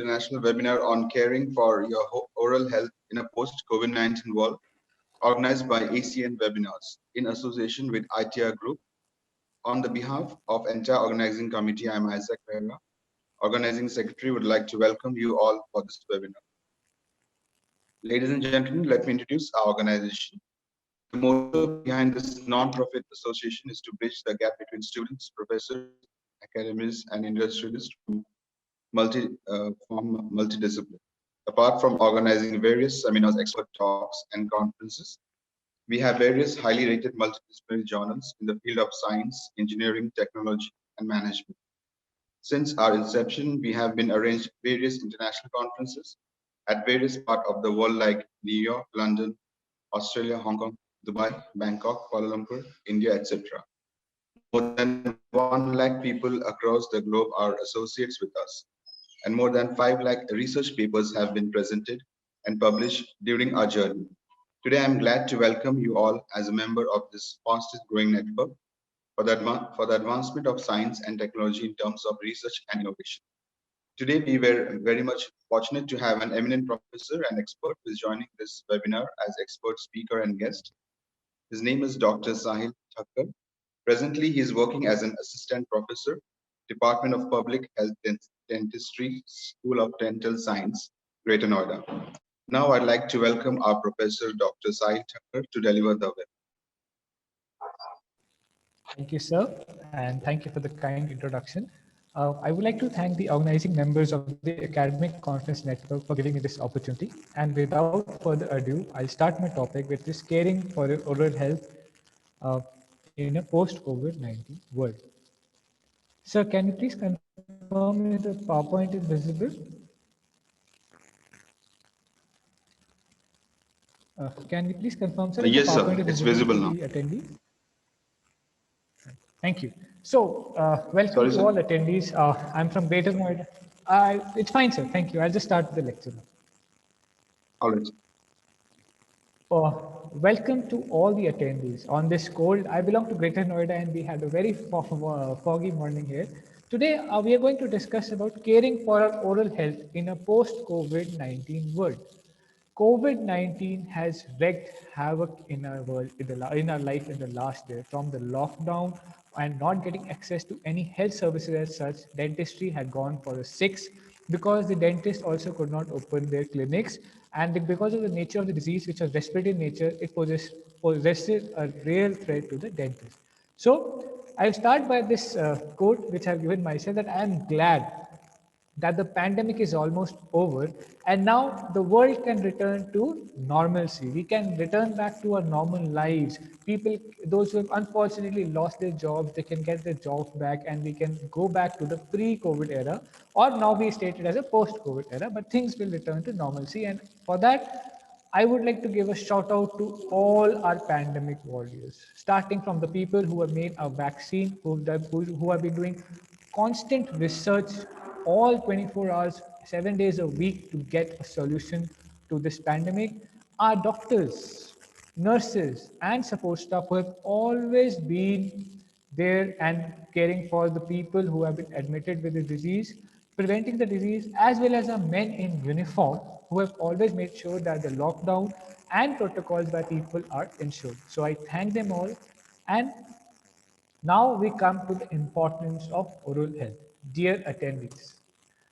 international webinar on caring for your oral health in a post-COVID-19 world, organized by ACN Webinars in association with ITR Group. On the behalf of entire organizing committee, I am Isaac Herrera. Organizing Secretary would like to welcome you all for this webinar. Ladies and gentlemen, let me introduce our organization. The motto behind this non-profit association is to bridge the gap between students, professors, academics, and industrialists from multidiscipline. Apart from organizing various seminars, expert talks, and conferences, we have various highly rated multidisciplinary journals in the field of science, engineering, technology, and management. Since our inception, we have been arranged various international conferences at various parts of the world like New York, London, Australia, Hong Kong, Dubai, Bangkok, Kuala Lumpur, India, etc. More than 1 lakh people across the globe are associates with us, and more than 5 lakh research papers have been presented and published during our journey. Today, I am glad to welcome you all as a member of this fastest growing network for the advancement of science and technology in terms of research and innovation. Today, we were very much fortunate to have an eminent professor and expert who is joining this webinar as expert speaker and guest. His name is Dr. Sahil Thakkar. Presently, he is working as an assistant professor, Department of Public Health Dentistry, School of Dental Science, Greater Noida. Now, I'd like to welcome our professor, Dr. Sahil Thakkar, to deliver the webinar. Thank you, sir, and thank you for the kind introduction. I would like to thank the organizing members of the Academic Conference Network for giving me this opportunity. And without further ado, I'll start my topic, which is caring for your oral health in a post-COVID-19 world. Sir, can you please confirm if the PowerPoint is visible? Can you please confirm, sir, if Yes, the sir, PowerPoint is it's visible visible to now. the attendees? Thank you. So, welcome Sorry, to sir. all attendees. I'm from Greater Noida. It's fine, sir. Thank you. I'll just start the lecture now. All right. Welcome to all the attendees on this cold. I belong to Greater Noida and we had a very foggy morning here. Today, we are going to discuss about caring for our oral health in a post-COVID-19 world. COVID-19 has wreaked havoc in our world, in our life in the last year. From the lockdown and not getting access to any health services as such, dentistry had gone for a 6 because the dentist also could not open their clinics, and because of the nature of the disease, which was respiratory in nature, it possessed a real threat to the dentist. So I'll start by this quote which I've given myself, that I am glad that the pandemic is almost over and now the world can return to normalcy. We can return back to our normal lives. People, those who have unfortunately lost their jobs, they can get their jobs back and we can go back to the pre-COVID era, or now we state it as a post-COVID era, but things will return to normalcy. And for that, I would like to give a shout out to all our pandemic warriors, starting from the people who have made a vaccine, who have been doing constant research all 24 hours, 7 days a week to get a solution to this pandemic. Our doctors, nurses, and support staff who have always been there and caring for the people who have been admitted with the disease, preventing the disease, as well as our men in uniform who have always made sure that the lockdown and protocols by people are ensured. So I thank them all. And now we come to the importance of oral health. Dear attendees,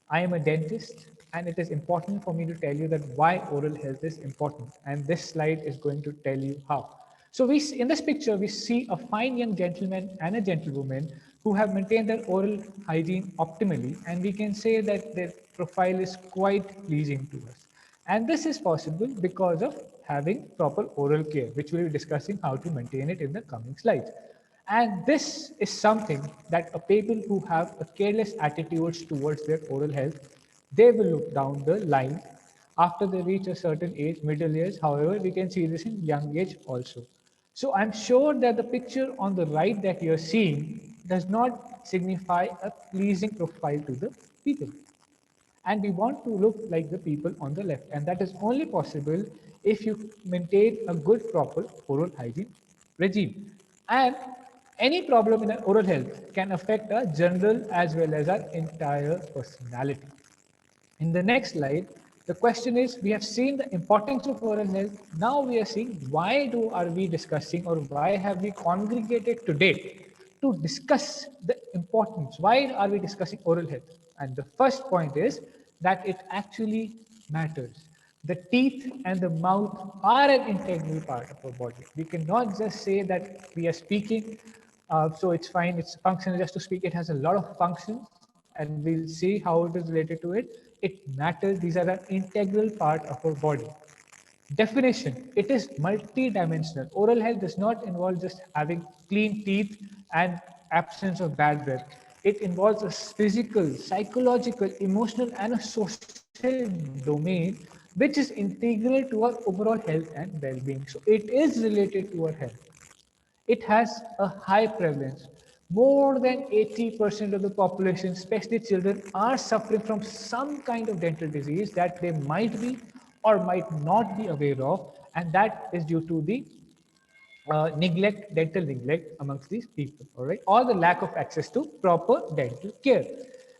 I am a dentist and it is important for me to tell you that why oral health is important. And this slide is going to tell you how. So in this picture, we see a fine young gentleman and a gentlewoman who have maintained their oral hygiene optimally. And we can say that their profile is quite pleasing to us. And this is possible because of having proper oral care, which we'll be discussing how to maintain it in the coming slides. And this is something that people who have a careless attitudes towards their oral health, they will look down the line after they reach a certain age, middle years. However, we can see this in young age also. So I'm sure that the picture on the right that you're seeing does not signify a pleasing profile to the people. And we want to look like the people on the left. And that is only possible if you maintain a good, proper oral hygiene regime. And any problem in our oral health can affect our general as well as our entire personality. In the next slide, the question is, we have seen the importance of oral health. Now we are seeing why are we discussing, or why have we congregated today to discuss the importance? Why are we discussing oral health? And the first point is that it actually matters. The teeth and the mouth are an integral part of our body. We cannot just say that we are speaking, so it's fine, it's functional just to speak. It has a lot of functions, and we'll see how it is related to it. It matters. These are an integral part of our body. Definition: it is multi-dimensional. Oral health does not involve just having clean teeth and absence of bad breath. It involves a physical, psychological, emotional, and a social domain which is integral to our overall health and well-being. So it is related to our health. It has a high prevalence. More than 80% of the population, especially children, are suffering from some kind of dental disease that they might be or might not be aware of, and that is due to the dental neglect amongst these people, all right, or the lack of access to proper dental care.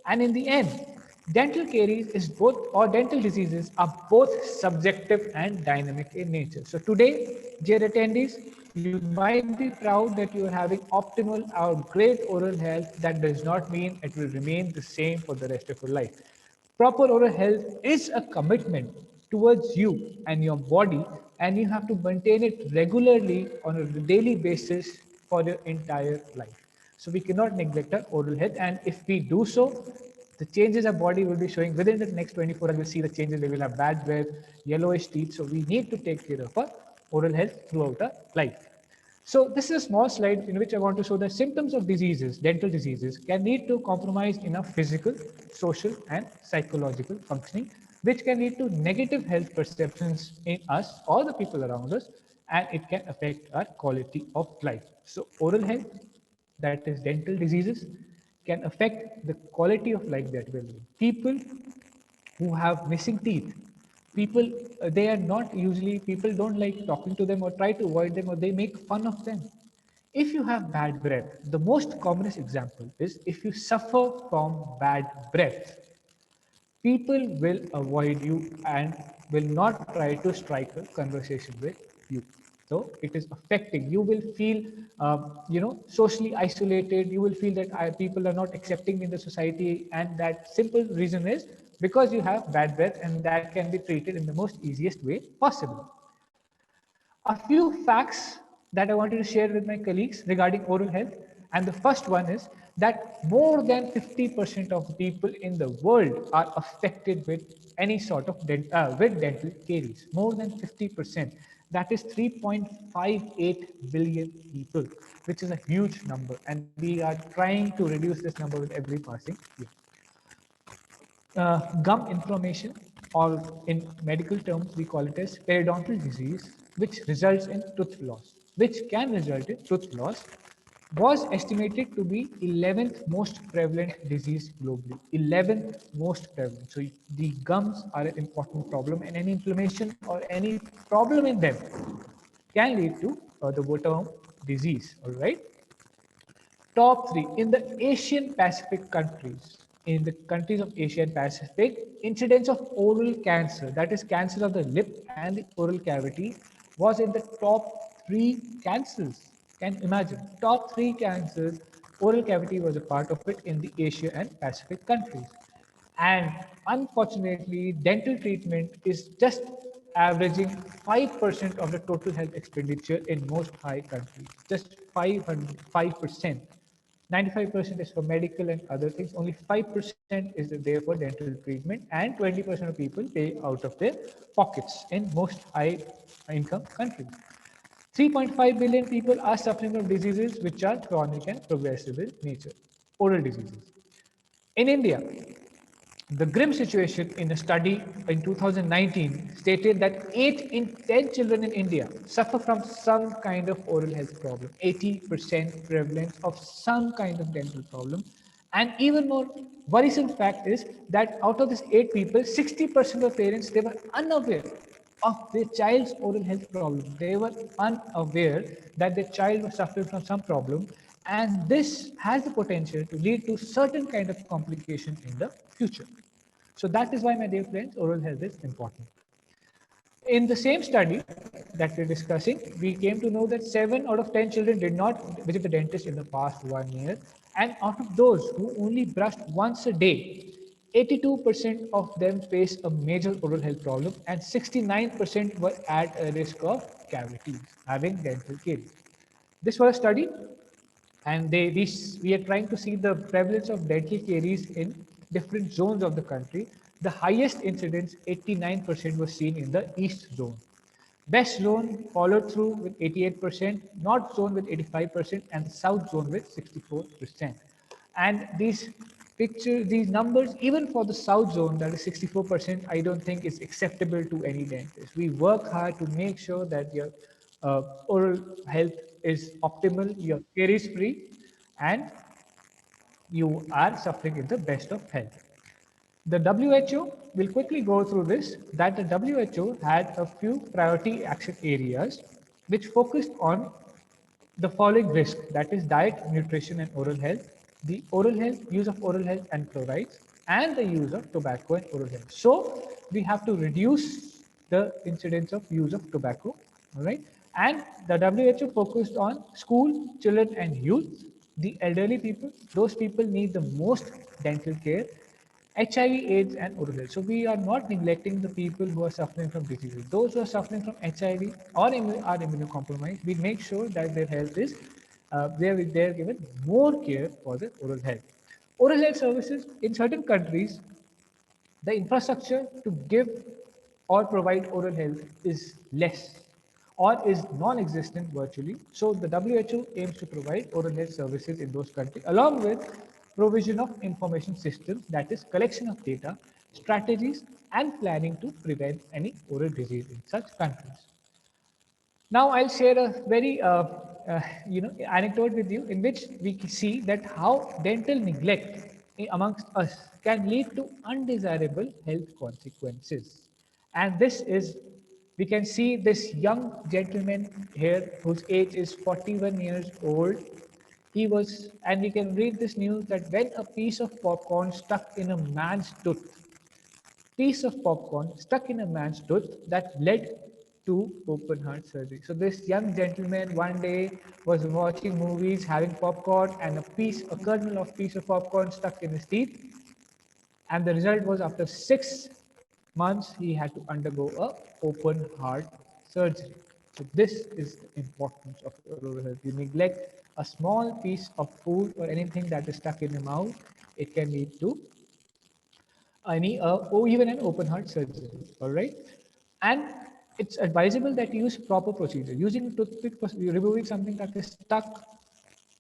And in the end, dental caries is both, or dental diseases are both subjective and dynamic in nature. So today, dear attendees, you might be proud that you are having optimal or great oral health. That does not mean it will remain the same for the rest of your life. Proper oral health is a commitment towards you and your body, and you have to maintain it regularly on a daily basis for your entire life. So we cannot neglect our oral health, and if we do so, the changes our body will be showing within the next 24 hours. We'll see the changes. We will have bad breath, yellowish teeth. So we need to take care of our oral health throughout our life. So this is a small slide in which I want to show the symptoms of diseases, dental diseases, can lead to compromise in our physical, social, and psychological functioning, which can lead to negative health perceptions in us or the people around us, and it can affect our quality of life. So oral health, that is dental diseases, can affect the quality of life that we're living. People who have missing teeth, people, they are not usually, people don't like talking to them or try to avoid them, or they make fun of them. If you have bad breath, the most commonest example is if you suffer from bad breath, people will avoid you and will not try to strike a conversation with you. So it is affecting. You will feel, socially isolated. You will feel that people are not accepting me in the society, and that simple reason is because you have bad breath, and that can be treated in the most easiest way possible. A few facts that I wanted to share with my colleagues regarding oral health. And the first one is that more than 50% of people in the world are affected with any sort of with dental caries. More than 50%. That is 3.58 billion people, which is a huge number. And we are trying to reduce this number with every passing year. Gum inflammation, or in medical terms, we call it as periodontal disease, which results in tooth loss, which can result in tooth loss, was estimated to be 11th most prevalent disease globally. 11th most prevalent. So the gums are an important problem, and any inflammation or any problem in them can lead to the term disease. All right. Top three in the Asian Pacific countries. In the countries of Asia and Pacific, incidence of oral cancer, that is cancer of the lip and the oral cavity, was in the top three cancers. Can you imagine? Top three cancers, oral cavity was a part of it in the Asia and Pacific countries. And unfortunately, dental treatment is just averaging 5% of the total health expenditure in most high countries. Just 5%. 95% is for medical and other things. Only 5% is there for dental treatment, and 20% of people pay out of their pockets in most high income countries. 3.5 billion people are suffering from diseases which are chronic and progressive in nature, oral diseases. In India, the grim situation in a study in 2019 stated that 8 in 10 children in India suffer from some kind of oral health problem, 80% prevalence of some kind of dental problem. And even more worrisome fact is that out of these 8 people, 60% of parents, they were unaware of their child's oral health problem. They were unaware that their child was suffering from some problem, and this has the potential to lead to certain kind of complication in the future. So that is why, my dear friends, oral health is important. In the same study that we're discussing, we came to know that 7 out of 10 children did not visit the dentist in the past 1 year. And out of those who only brushed once a day, 82% of them face a major oral health problem, and 69% were at a risk of cavities, having dental caries. This was a study, and we are trying to see the prevalence of dental caries in different zones of the country. The highest incidence, 89%, was seen in the east zone. West zone followed through with 88%, north zone with 85%, and the south zone with 64%. And these numbers, even for the south zone, that is 64%, I don't think is acceptable to any dentist. We work hard to make sure that your oral health is optimal, you're caries free, and you are suffering in the best of health. The WHO will quickly go through this, that the WHO had a few priority action areas which focused on the following risk, that is diet, nutrition, and oral health, the oral health, use of oral health and fluorides, and the use of tobacco and oral health. So we have to reduce the incidence of use of tobacco, all right? And the WHO focused on school, children, and youth, the elderly people. Those people need the most dental care, HIV, AIDS, and oral health. So we are not neglecting the people who are suffering from diseases. Those who are suffering from HIV or are immunocompromised, we make sure that their health is they're given more care for the oral health. Oral health services in certain countries, the infrastructure to give or provide oral health is less or is non-existent virtually. So the WHO aims to provide oral health services in those countries along with provision of information systems, that is collection of data, strategies, and planning to prevent any oral disease in such countries. Now I'll share a very anecdote with you in which we see that how dental neglect amongst us can lead to undesirable health consequences. And this is, we can see this young gentleman here whose age is 41 years old. He was, and we can read this news that when a piece of popcorn stuck in a man's tooth that led to open heart surgery. So this young gentleman one day was watching movies, having popcorn, and a kernel of piece of popcorn stuck in his teeth. And the result was after 6 months, he had to undergo a open heart surgery. So this is the importance of oral health. You neglect a small piece of food or anything that is stuck in the mouth, it can lead to or even an open heart surgery. All right, and it's advisable that you use proper procedure. Using a toothpick for removing something that is stuck,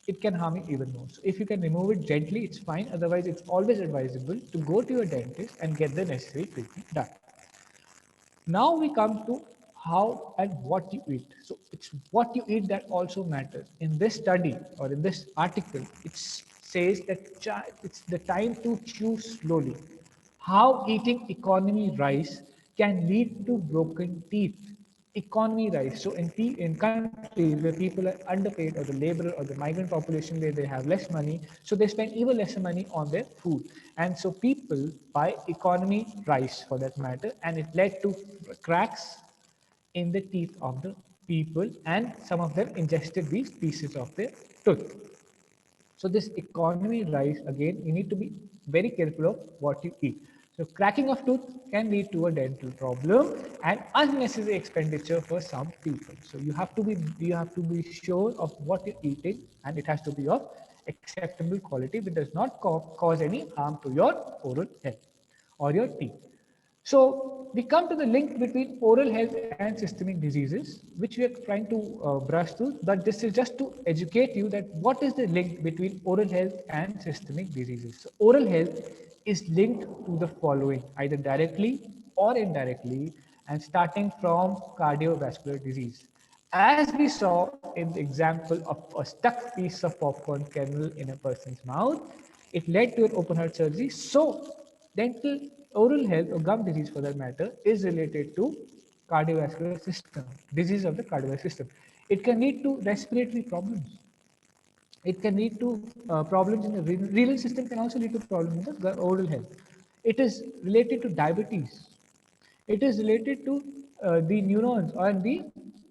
it can harm you even more. So if you can remove it gently, it's fine. Otherwise, it's always advisable to go to your dentist and get the necessary treatment done. Now we come to how and what you eat. So it's what you eat that also matters. In this study or in this article, it says that it's the time to chew slowly. How eating economy rice can lead to broken teeth. Economy rice. So in countries where people are underpaid, or the laborer or the migrant population where they have less money, so they spend even lesser money on their food. And so people buy economy rice for that matter, and it led to cracks in the teeth of the people, and some of them ingested these pieces of their tooth. So this economy rice, again, you need to be very careful of what you eat. So cracking of tooth can lead to a dental problem and unnecessary expenditure for some people. So you have to be sure of what you're eating, and it has to be of acceptable quality that does not cause any harm to your oral health or your teeth. So we come to the link between oral health and systemic diseases, which we are trying to brush through. But this is just to educate you that what is the link between oral health and systemic diseases. So oral health is linked to the following, either directly or indirectly, and starting from cardiovascular disease. As we saw in the example of a stuck piece of popcorn kernel in a person's mouth, it led to an open heart surgery. So dental oral health or gum disease for that matter is related to cardiovascular system, disease of the cardiovascular system. It can lead to respiratory problems. It can lead to problems in the renal system, can also lead to problems in the oral health. It is related to diabetes. It is related to the neurons or the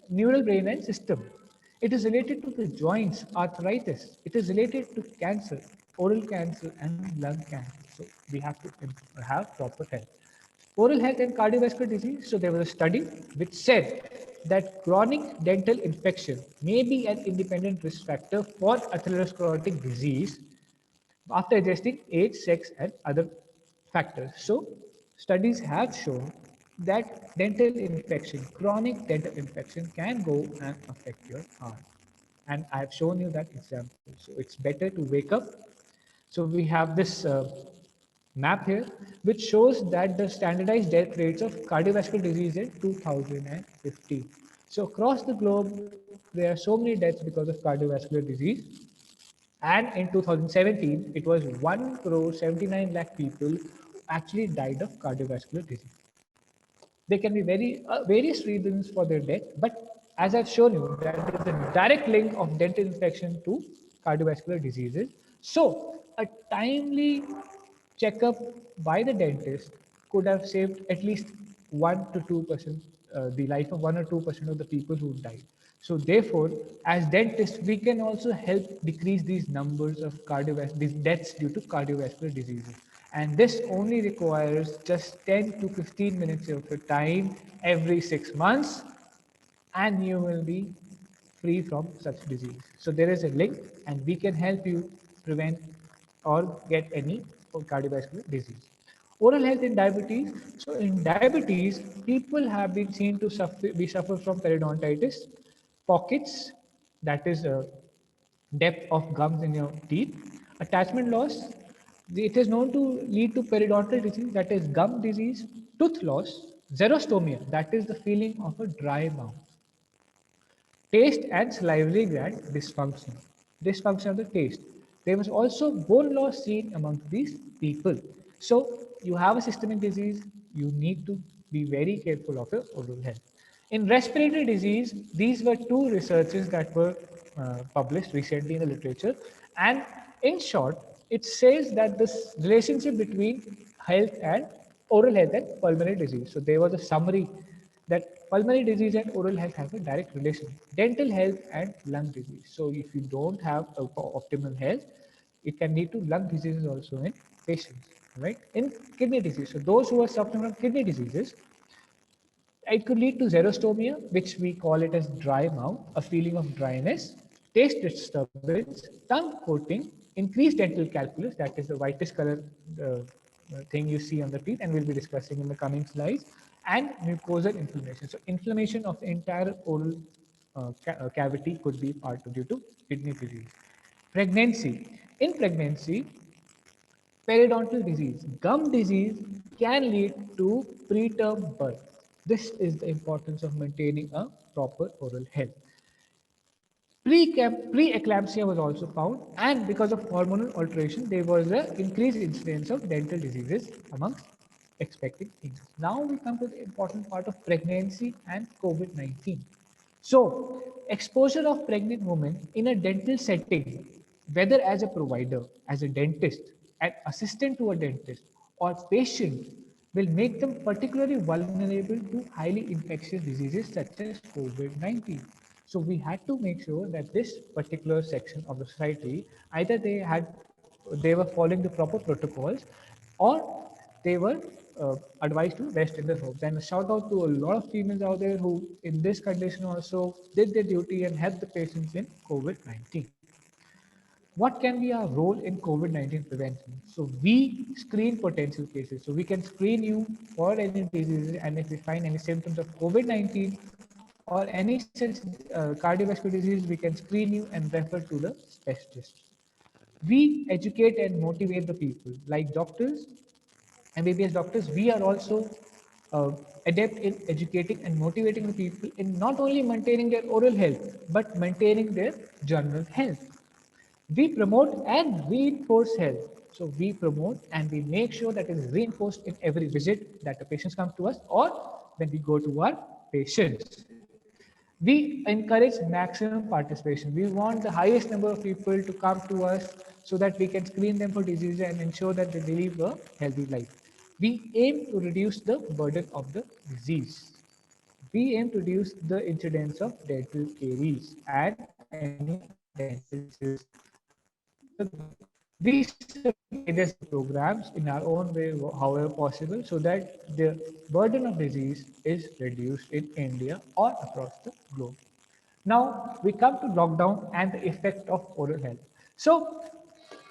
neural brain and system. It is related to the joints, arthritis. It is related to cancer, oral cancer and lung cancer. So we have to have proper health. Oral health and cardiovascular disease. So there was a study which said that chronic dental infection may be an independent risk factor for atherosclerotic disease after adjusting age, sex, and other factors. So, studies have shown that dental infection, chronic dental infection, can go and affect your heart. And I have shown you that example. So, it's better to wake up. So, we have this map here, which shows that the standardized death rates of cardiovascular disease in 2015. So, across the globe, there are so many deaths because of cardiovascular disease, and in 2017, it was 1 crore 79 lakh people who actually died of cardiovascular disease. There can be various reasons for their death, but as I've shown you, there is a direct link of dental infection to cardiovascular diseases. So, a timely checkup by the dentist could have saved at least 1 to 2% the life of 1 or 2% of the people who died. So therefore, as dentists, we can also help decrease these numbers of these deaths due to cardiovascular diseases. And this only requires just 10 to 15 minutes of your time every 6 months, and you will be free from such disease. So there is a link, and we can help you prevent or get any cardiovascular disease. Oral health in diabetes. So in diabetes, people have been seen to suffer from periodontitis, pockets, that is depth of gums in your teeth, attachment loss. It is known to lead to periodontal disease, that is gum disease, tooth loss, xerostomia, that is the feeling of a dry mouth, taste and salivary gland dysfunction of the taste. There was also bone loss seen among these people. So you have a systemic disease, you need to be very careful of your oral health. In respiratory disease, these were two researches that were published recently in the literature. And in short, it says that this relationship between health and oral health and pulmonary disease. So there was a summary that pulmonary disease and oral health have a direct relation. Dental health and lung disease. So if you don't have optimal health, it can lead to lung diseases also in patients, right? In kidney disease. So those who are suffering from kidney diseases, it could lead to xerostomia, which we call it as dry mouth, a feeling of dryness, taste disturbance, tongue coating, increased dental calculus, that is the whitish color thing you see on the teeth, and we'll be discussing in the coming slides, and mucosal inflammation. So inflammation of the entire oral cavity could be part of due to kidney disease. Pregnancy. In pregnancy, periodontal disease, gum disease can lead to preterm birth. This is the importance of maintaining a proper oral health. Preeclampsia was also found, and because of hormonal alteration, there was an increased incidence of dental diseases amongst expecting females. Now we come to the important part of pregnancy and COVID-19. So, exposure of pregnant women in a dental setting, whether as a provider, as a dentist, an assistant to a dentist, or patient, will make them particularly vulnerable to highly infectious diseases such as COVID-19. So we had to make sure that this particular section of the society, either they were following the proper protocols, or they were advised to rest in their homes. And a shout out to a lot of females out there who, in this condition, also did their duty and helped the patients in COVID-19. What can be our role in COVID-19 prevention? So we screen potential cases. So we can screen you for any diseases, and if we find any symptoms of COVID-19 or any such cardiovascular disease, we can screen you and refer to the specialist. We educate and motivate the people, like doctors, MBBS doctors. We are also adept in educating and motivating the people in not only maintaining their oral health, but maintaining their general health. We promote and reinforce health. So we promote and we make sure that it is reinforced in every visit that the patients come to us, or when we go to our patients. We encourage maximum participation. We want the highest number of people to come to us so that we can screen them for disease and ensure that they live a healthy life. We aim to reduce the burden of the disease. We aim to reduce the incidence of dental caries and any dental diseases across the globe. We submit various programs in our own way, however possible, so that the burden of disease is reduced in India or across the globe. Now we come to lockdown and the effect of oral health. So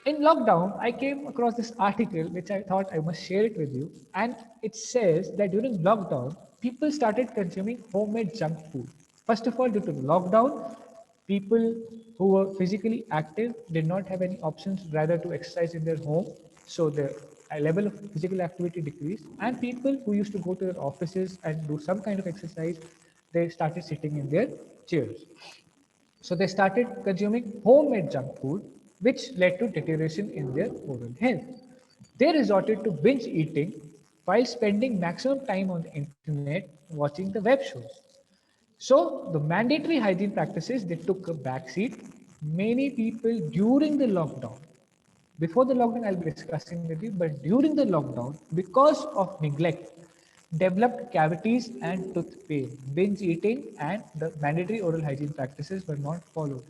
in lockdown, I came across this article which I thought I must share it with you. And it says that during lockdown, people started consuming homemade junk food. First of all, due to lockdown, people who were physically active did not have any options rather to exercise in their home. So the level of physical activity decreased. And people who used to go to their offices and do some kind of exercise, they started sitting in their chairs. So they started consuming homemade junk food, which led to deterioration in their oral health. They resorted to binge eating while spending maximum time on the internet watching the web shows. So the mandatory hygiene practices they took a backseat. Many people during the lockdown, before the lockdown I'll be discussing with you, but during the lockdown, because of neglect, developed cavities and tooth pain. Binge eating and the mandatory oral hygiene practices were not followed,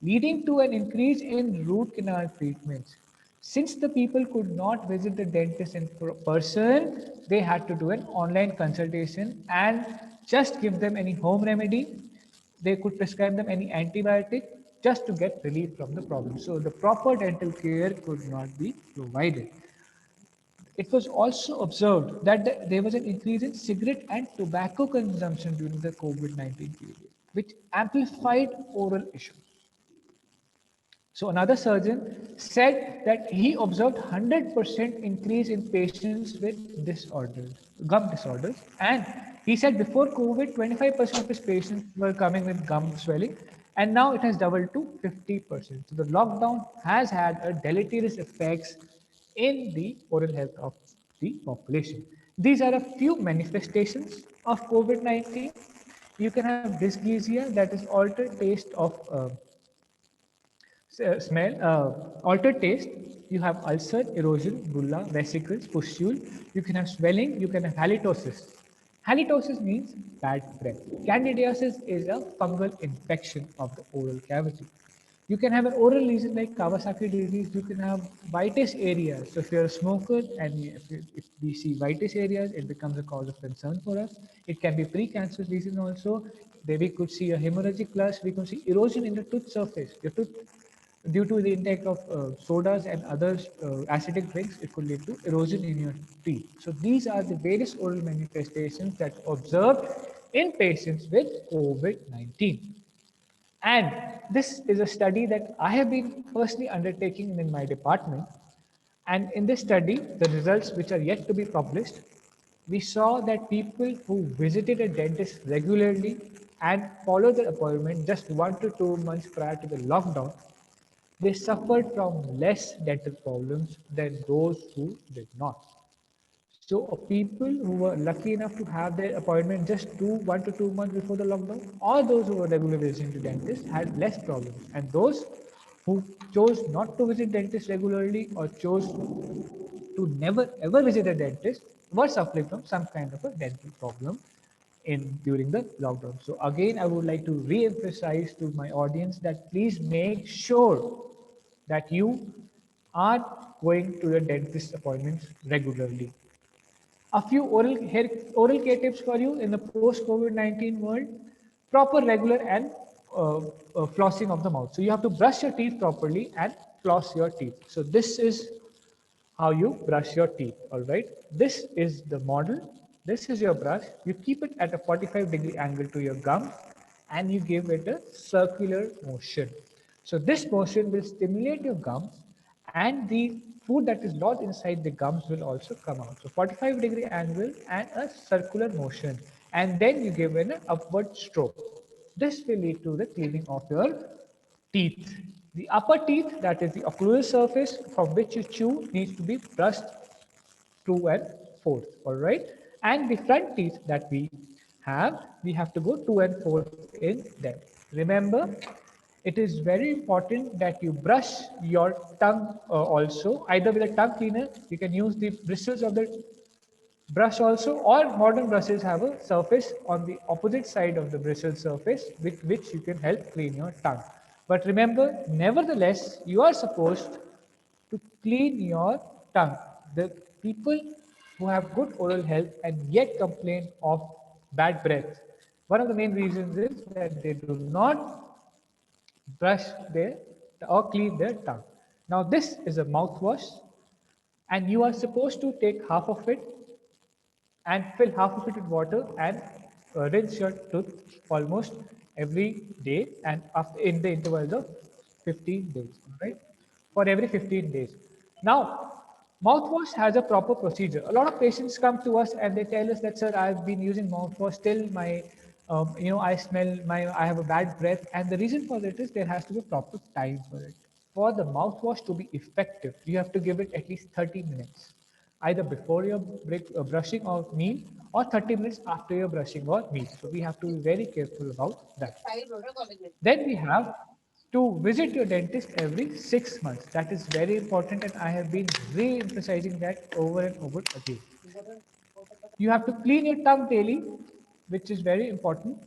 leading to an increase in root canal treatments. Since the people could not visit the dentist in person, they had to do an online consultation and just give them any home remedy. They could prescribe them any antibiotic just to get relief from the problem. So the proper dental care could not be provided. It was also observed that there was an increase in cigarette and tobacco consumption during the COVID-19 period, which amplified oral issues. So another surgeon said that he observed 100% increase in patients with disorders, gum disorders. And he said before COVID, 25% of his patients were coming with gum swelling, and now it has doubled to 50%. So the lockdown has had a deleterious effects in the oral health of the population. These are a few manifestations of COVID-19. You can have dysgeusia, that is altered taste of smell, altered taste. You have ulcer, erosion, bulla, vesicles, pustule. You can have swelling. You can have halitosis. Halitosis means bad breath. Candidiasis is a fungal infection of the oral cavity. You can have an oral lesion like Kawasaki disease. You can have whitish areas. So if you're a smoker and if we see whitish areas, it becomes a cause of concern for us. It can be precancerous lesion also. There we could see a hemorrhagic flush. We could see erosion in the tooth surface. Your tooth, due to the intake of sodas and other acidic drinks, it could lead to erosion in your teeth. So these are the various oral manifestations that observed in patients with COVID-19. And this is a study that I have been personally undertaking in my department. And in this study, the results which are yet to be published, we saw that people who visited a dentist regularly and followed their appointment just 1 to 2 months prior to the lockdown, they suffered from less dental problems than those who did not. So people who were lucky enough to have their appointment just 1 to 2 months before the lockdown, or those who were regularly visiting the dentist had less problems. And those who chose not to visit dentist regularly or chose to never ever visit a dentist were suffering from some kind of a dental problem in during the lockdown. So again, I would like to re-emphasize to my audience that please make sure that you are going to your dentist appointments regularly. A few oral care tips for you in the post COVID-19 world: proper, regular, and flossing of the mouth. So you have to brush your teeth properly and floss your teeth. So this is how you brush your teeth. All right. This is the model. This is your brush. You keep it at a 45-degree angle to your gum and you give it a circular motion. So this motion will stimulate your gums and the food that is lodged inside the gums will also come out. So 45-degree angle and a circular motion. And then you give an upward stroke. This will lead to the cleaning of your teeth. The upper teeth, that is the occlusal surface from which you chew, needs to be brushed to and forth. All right. And the front teeth that we have to go to and forth in them. Remember, it is very important that you brush your tongue also, either with a tongue cleaner. You can use the bristles of the Brush also, all modern brushes have a surface on the opposite side of the bristle surface with which you can help clean your tongue. But remember, nevertheless, you are supposed to clean your tongue. The people who have good oral health and yet complain of bad breath, one of the main reasons is that they do not brush their or clean their tongue. Now, this is a mouthwash, and you are supposed to take half of it and fill half of it with water and rinse your tooth almost every day and after in the intervals of 15 days, right? For every 15 days. Now, mouthwash has a proper procedure. A lot of patients come to us and they tell us that, sir, I've been using mouthwash, still my, I smell I have a bad breath. And the reason for that is there has to be a proper time for it. For the mouthwash to be effective, you have to give it at least 30 minutes either before your brushing or meal or 30 minutes after your brushing or meal. So we have to be very careful about that. Then we have to visit your dentist every 6 months. That is very important, and I have been re-emphasizing that over and over again. You have to clean your tongue daily, which is very important.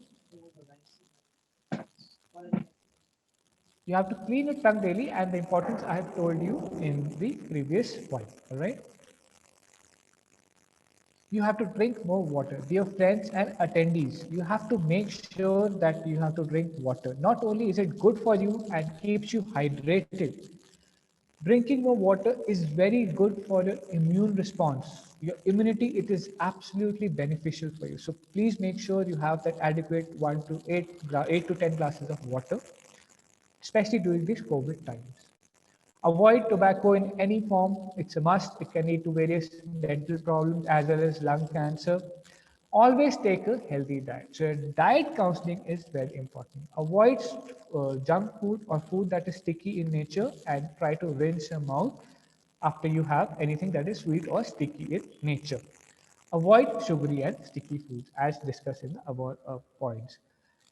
You have to clean your tongue daily, and the importance I have told you in the previous one. All right. You have to drink more water. Dear friends and attendees, you have to make sure that you have to drink water. Not only is it good for you and keeps you hydrated, drinking more water is very good for your immune response. Your immunity, it is absolutely beneficial for you. So please make sure you have that adequate 1 to 8 to 10 glasses of water, especially during these COVID times. Avoid tobacco in any form. It's a must. It can lead to various dental problems as well as lung cancer. Always take a healthy diet. So diet counseling is very important. Avoid junk food or food that is sticky in nature and try to rinse your mouth after you have anything that is sweet or sticky in nature. Avoid sugary and sticky foods as discussed in the above points.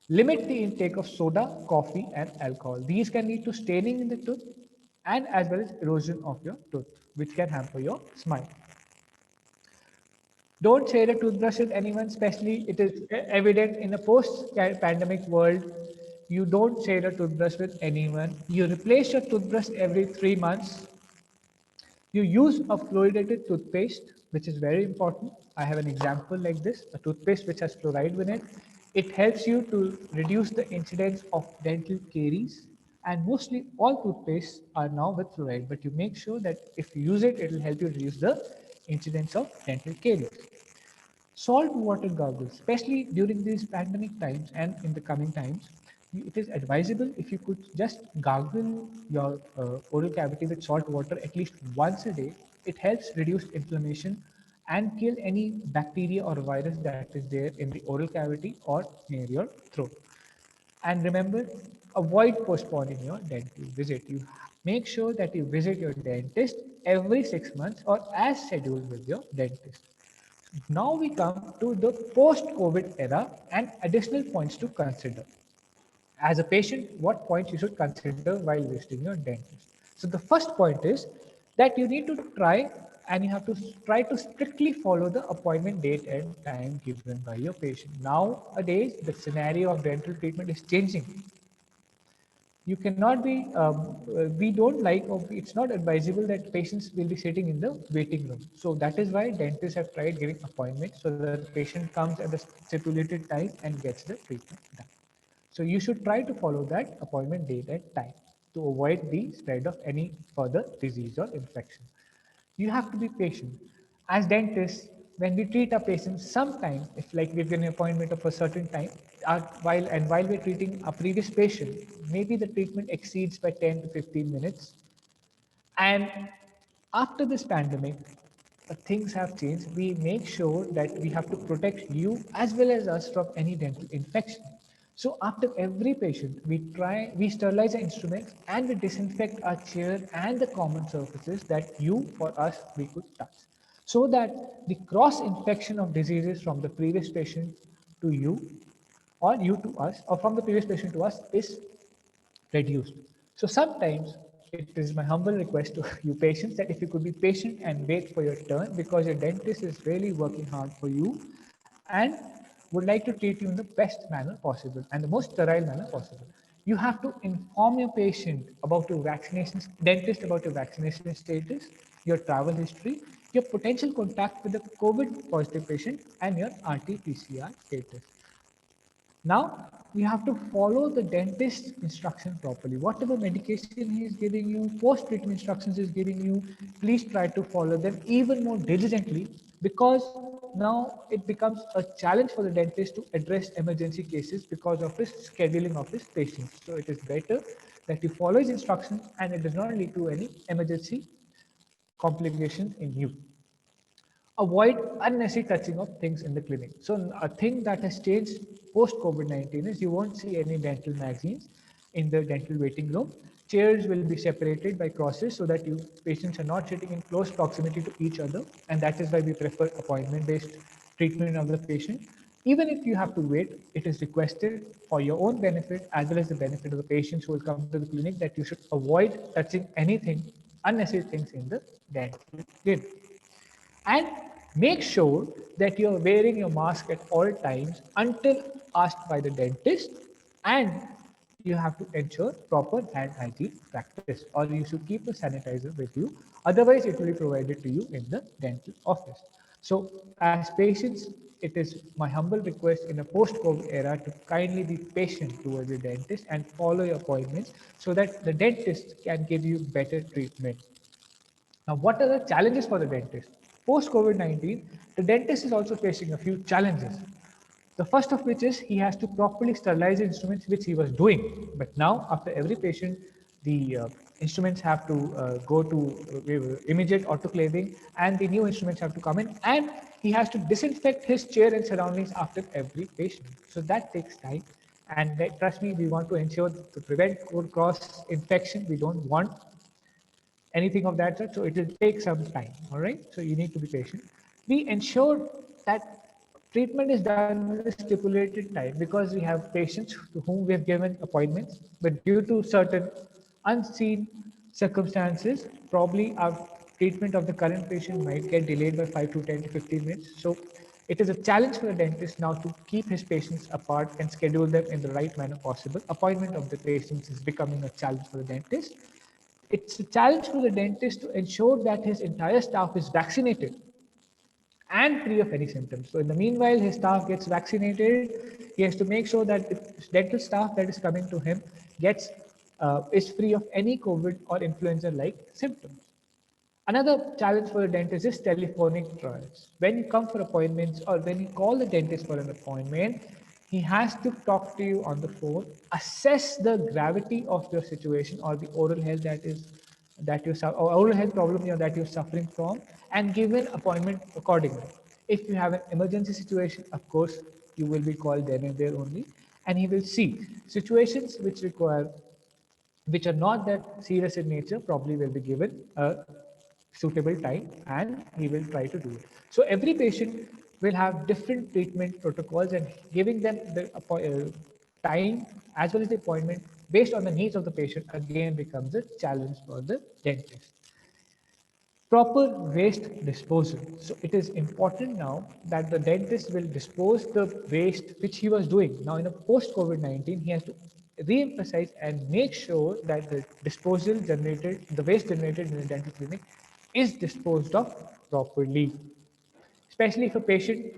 Limit the intake of soda, coffee, and alcohol. These can lead to staining in the tooth and as well as erosion of your tooth, which can hamper your smile. Don't share a toothbrush with anyone, especially it is evident in a post-pandemic world. You don't share a toothbrush with anyone. You replace your toothbrush every 3 months. You use a fluoridated toothpaste, which is very important. I have an example like this, a toothpaste which has fluoride in it. It helps you to reduce the incidence of dental caries. And mostly all toothpastes are now with fluoride, but you make sure that if you use it, it will help you reduce the incidence of dental caries. Salt water gargles, especially during these pandemic times and in the coming times, it is advisable if you could just gargle your oral cavity with salt water at least once a day. It helps reduce inflammation and kill any bacteria or virus that is there in the oral cavity or near your throat. And remember, avoid postponing your dental visit. You make sure that you visit your dentist every 6 months or as scheduled with your dentist. Now we come to the post-COVID era and additional points to consider. As a patient, what points you should consider while visiting your dentist? So the first point is that you need to try and you have to try to strictly follow the appointment date and time given by your patient. Nowadays, the scenario of dental treatment is changing. You cannot be, we don't like, or it's not advisable that patients will be sitting in the waiting room. So that is why dentists have tried giving appointments so that the patient comes at the stipulated time and gets the treatment done. So you should try to follow that appointment date and time to avoid the spread of any further disease or infection. You have to be patient. As dentists, when we treat a patient, sometimes, if like we've given an appointment of a certain time, while we're treating a previous patient, maybe the treatment exceeds by 10 to 15 minutes. And after this pandemic, things have changed. We make sure that we have to protect you as well as us from any dental infection. So after every patient, we sterilize the instruments and we disinfect our chair and the common surfaces that for us, we could touch. So that the cross infection of diseases from the previous patient to you or you to us or from the previous patient to us is reduced. So sometimes it is my humble request to you patients that if you could be patient and wait for your turn, because your dentist is really working hard for you and would like to treat you in the best manner possible and the most sterile manner possible. You have to inform your patient about your vaccination, dentist about your vaccination status, your travel history, your potential contact with the COVID positive patient, and your RT-PCR status. Now, you have to follow the dentist's instruction properly. Whatever medication he is giving you, post-treatment instructions he is giving you, please try to follow them even more diligently, because now it becomes a challenge for the dentist to address emergency cases because of his scheduling of his patients. So it is better that you follow his instructions and it does not lead to any emergency complications in you. Avoid unnecessary touching of things in the clinic. So a thing that has changed post COVID-19 is you won't see any dental magazines in the dental waiting room. Chairs will be separated by crosses so that you patients are not sitting in close proximity to each other, and that is why we prefer appointment-based treatment of the patient. Even if you have to wait, it is requested for your own benefit as well as the benefit of the patients who will come to the clinic that you should avoid touching anything, unnecessary things in the dental clinic. And make sure that you're wearing your mask at all times until asked by the dentist, and you have to ensure proper hand hygiene practice, or you should keep a sanitizer with you, otherwise it will be provided to you in the dental office. So as patients, it is my humble request in a post-COVID era to kindly be patient towards the dentist and follow your appointments so that the dentist can give you better treatment. Now, what are the challenges for the dentist? Post COVID-19, the dentist is also facing a few challenges. The first of which is he has to properly sterilize the instruments, which he was doing. But now, after every patient, the instruments have to go to immediate autoclaving, and the new instruments have to come in, and he has to disinfect his chair and surroundings after every patient. So that takes time. And trust me, we want to ensure to prevent cross infection. We don't want anything of that sort. So it will take some time. All right. So you need to be patient. We ensure that treatment is done in the stipulated time because we have patients to whom we have given appointments, but due to certain unseen circumstances, probably our treatment of the current patient might get delayed by 5 to 10 to 15 minutes. So it is a challenge for the dentist now to keep his patients apart and schedule them in the right manner possible. Appointment of the patients is becoming a challenge for the dentist. It's a challenge for the dentist to ensure that his entire staff is vaccinated and free of any symptoms. So in the meanwhile, his staff gets vaccinated. He has to make sure that the dental staff that is coming to him gets is free of any COVID or influenza-like symptoms. Another challenge for the dentist is telephonic trials. When you come for appointments or when you call the dentist for an appointment, he has to talk to you on the phone, assess the gravity of your situation or the oral health or oral health problem that you're suffering from, and give an appointment accordingly. If you have an emergency situation, of course, you will be called then and there only, and he will see situations which are not that serious in nature, probably will be given a suitable time and he will try to do it. So every patient will have different treatment protocols, and giving them the time as well as the appointment based on the needs of the patient again becomes a challenge for the dentist. Proper waste disposal. So it is important now that the dentist will dispose the waste which he was doing. Now in a post-COVID-19, he has to re-emphasize and make sure that the disposal generated, the waste generated in the dental clinic is disposed of properly. Especially if a patient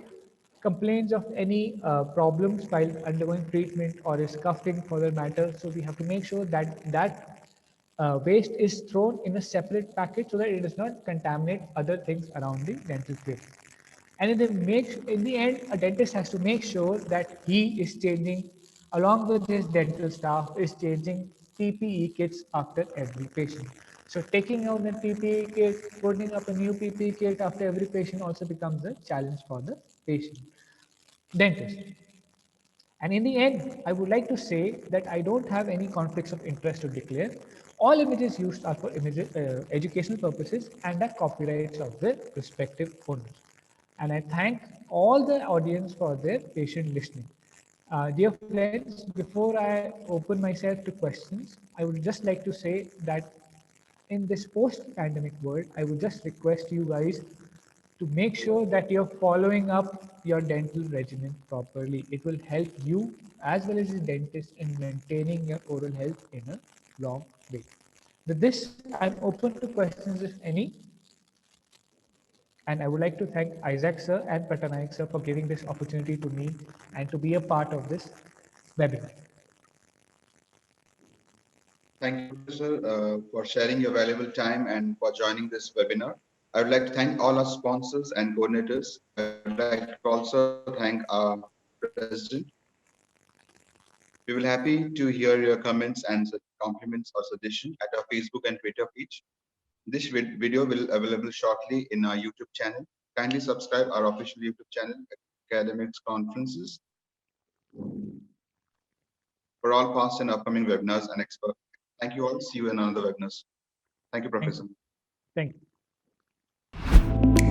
complains of any problems while undergoing treatment or is coughing for that matter. So we have to make sure that waste is thrown in a separate packet so that it does not contaminate other things around the dental clinic. And in the end, a dentist has to make sure that he is changing, along with his dental staff, is changing PPE kits after every patient. So taking out the PPE kit, putting up a new PPE kit after every patient also becomes a challenge for the patient dentist. And in the end, I would like to say that I don't have any conflicts of interest to declare. All images used are for educational purposes and are copyrights of their respective owners. And I thank all the audience for their patient listening. Dear friends, before I open myself to questions, I would just like to say that in this post-pandemic world, I would just request you guys to make sure that you're following up your dental regimen properly. It will help you as well as the dentist in maintaining your oral health in a long way. With this, I'm open to questions if any. And I would like to thank Isaac sir and Patanaik sir for giving this opportunity to me and to be a part of this webinar. Thank you, Professor, for sharing your valuable time and for joining this webinar. I would like to thank all our sponsors and coordinators. I would like to also thank our president. We will happy to hear your comments and compliments or suggestions at our Facebook and Twitter page. This video will be available shortly in our YouTube channel. Kindly subscribe our official YouTube channel, Academics Conferences, for all past and upcoming webinars and experts. Thank you all. See you in another webinars. Thank you, Professor. Thank you.